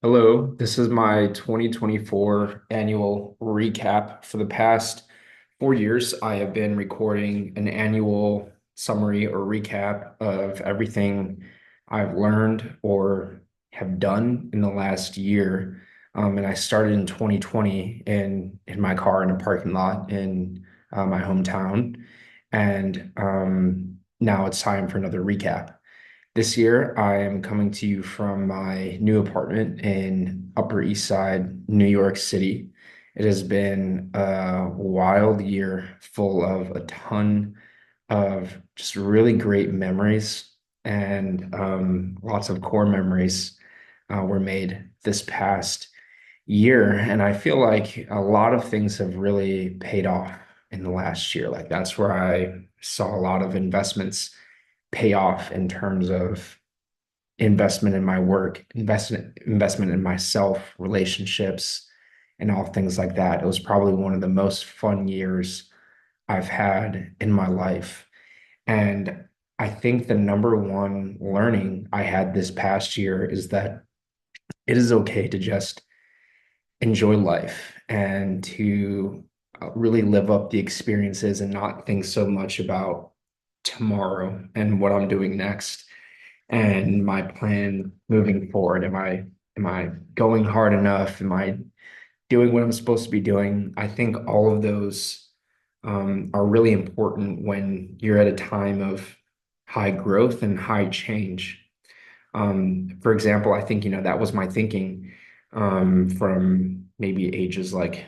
Hello, this is my 2024 annual recap. For the past 4 years, I have been recording an annual summary or recap of everything I've learned or have done in the last year. And I started in 2020 in my car in a parking lot in my hometown. And now it's time for another recap. This year, I am coming to you from my new apartment in Upper East Side, New York City. It has been a wild year full of a ton of just really great memories, and lots of core memories were made this past year. And I feel like a lot of things have really paid off in the last year. Like that's where I saw a lot of investments pay off in terms of investment in my work, investment in myself, relationships, and all things like that. It was probably one of the most fun years I've had in my life. And I think the number one learning I had this past year is that it is okay to just enjoy life and to really live up the experiences and not think so much about tomorrow and what I'm doing next and my plan moving forward. Am I going hard enough? Am I doing what I'm supposed to be doing? I think all of those are really important when you're at a time of high growth and high change. For example, I think, that was my thinking from maybe ages like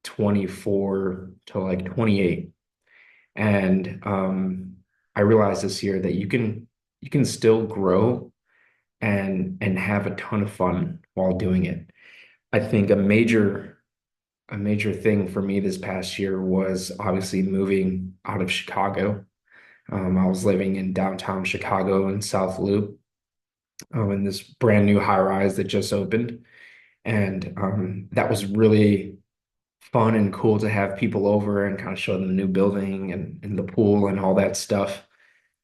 24 to like 28. And I realized this year that you can still grow and have a ton of fun while doing it. I think a major thing for me this past year was obviously moving out of Chicago. I was living in downtown Chicago in South Loop, in this brand new high rise that just opened, and that was really fun and cool to have people over and kind of show them the new building and the pool and all that stuff.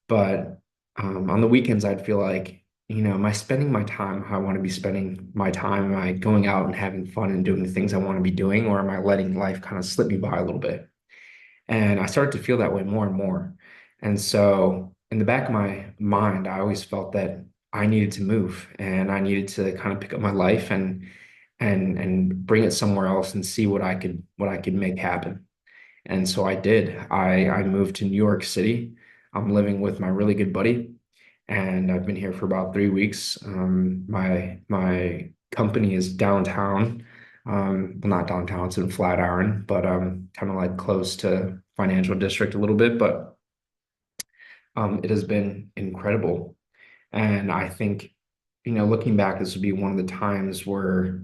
But on the weekends, I'd feel like, am I spending my time how I want to be spending my time? Am I going out and having fun and doing the things I want to be doing, or am I letting life kind of slip me by a little bit? And I started to feel that way more and more. And so, in the back of my mind, I always felt that I needed to move and I needed to kind of pick up my life and bring it somewhere else and see what I could make happen. And so I did. I moved to New York City. I'm living with my really good buddy, and I've been here for about 3 weeks. My company is downtown. Well, not downtown, it's in Flatiron, but kind of like close to financial district a little bit. But it has been incredible. And I think, looking back, this would be one of the times where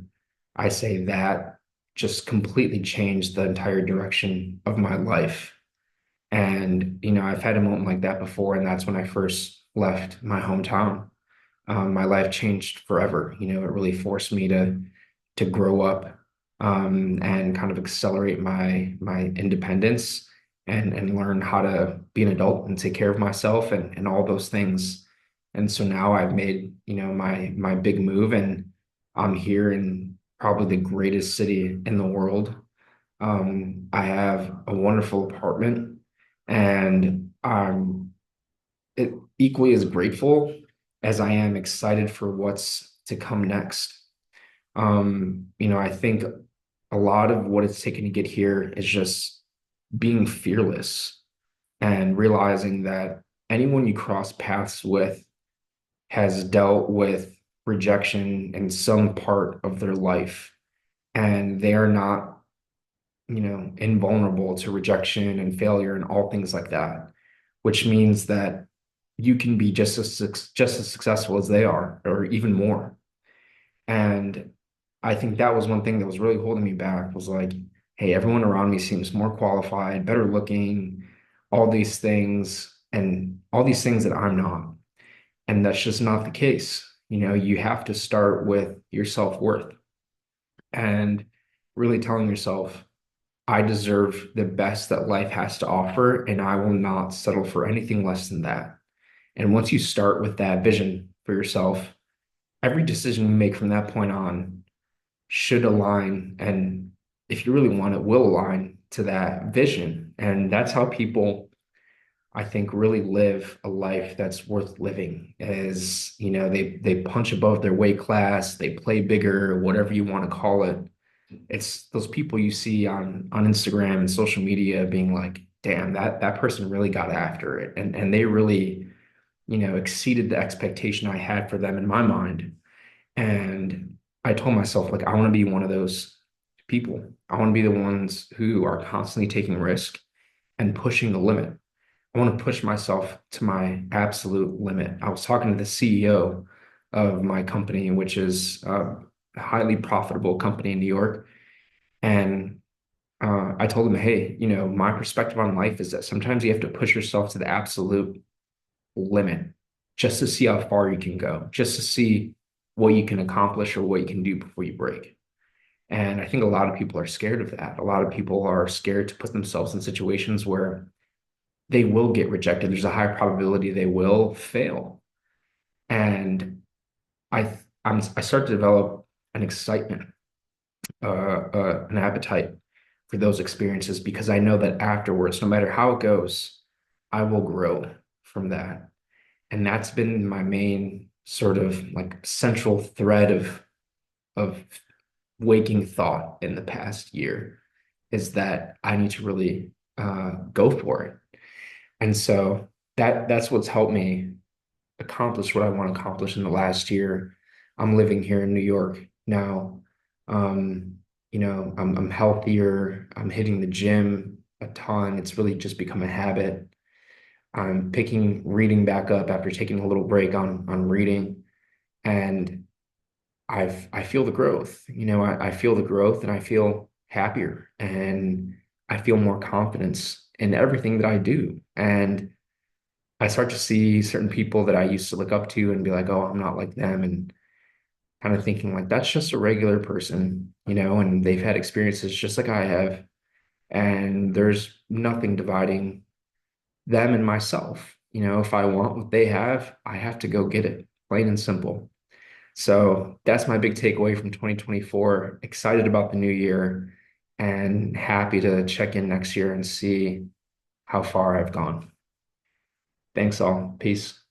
I say that just completely changed the entire direction of my life. And, I've had a moment like that before, and that's when I first left my hometown. My life changed forever. It really forced me to grow up and kind of accelerate my independence and learn how to be an adult and take care of myself and all those things. And so now I've made, my big move, and I'm here in probably the greatest city in the world. I have a wonderful apartment, and I'm equally as grateful as I am excited for what's to come next. I think a lot of what it's taken to get here is just being fearless and realizing that anyone you cross paths with has dealt with rejection in some part of their life, and they are not, invulnerable to rejection and failure and all things like that, which means that you can be just as successful as they are, or even more. And I think that was one thing that was really holding me back was like, hey, everyone around me seems more qualified, better looking, all these things that I'm not. And that's just not the case. You have to start with your self-worth and really telling yourself, I deserve the best that life has to offer, and I will not settle for anything less than that. And once you start with that vision for yourself, every decision you make from that point on should align, and if you really want it, will align to that vision. And that's how people, I think, really live a life that's worth living. Is, they punch above their weight class, they play bigger, whatever you want to call it. It's those people you see on Instagram and social media being like, damn, that person really got after it. And they really, exceeded the expectation I had for them in my mind. And I told myself, like, I want to be one of those people. I want to be the ones who are constantly taking risk and pushing the limit. I want to push myself to my absolute limit. I was talking to the CEO of my company, which is a highly profitable company in New York. And I told him, hey, my perspective on life is that sometimes you have to push yourself to the absolute limit just to see how far you can go, just to see what you can accomplish or what you can do before you break. And I think a lot of people are scared of that. A lot of people are scared to put themselves in situations where they will get rejected. There's a high probability they will fail. And I start to develop an excitement, an appetite for those experiences because I know that afterwards, no matter how it goes, I will grow from that. And that's been my main sort of like central thread of waking thought in the past year is that I need to really go for it. And so that's what's helped me accomplish what I want to accomplish in the last year. I'm living here in New York now. Um, I'm healthier. I'm hitting the gym a ton. It's really just become a habit. I'm picking reading back up after taking a little break on reading, and I feel the growth. I feel the growth, and I feel happier, and I feel more confidence in everything that I do. And I start to see certain people that I used to look up to and be like, oh, I'm not like them, and kind of thinking like that's just a regular person, and they've had experiences just like I have, and there's nothing dividing them and myself. If I want what they have, I have to go get it, plain and simple. So that's my big takeaway from 2024. Excited about the new year and happy to check in next year and see how far I've gone. Thanks all. Peace.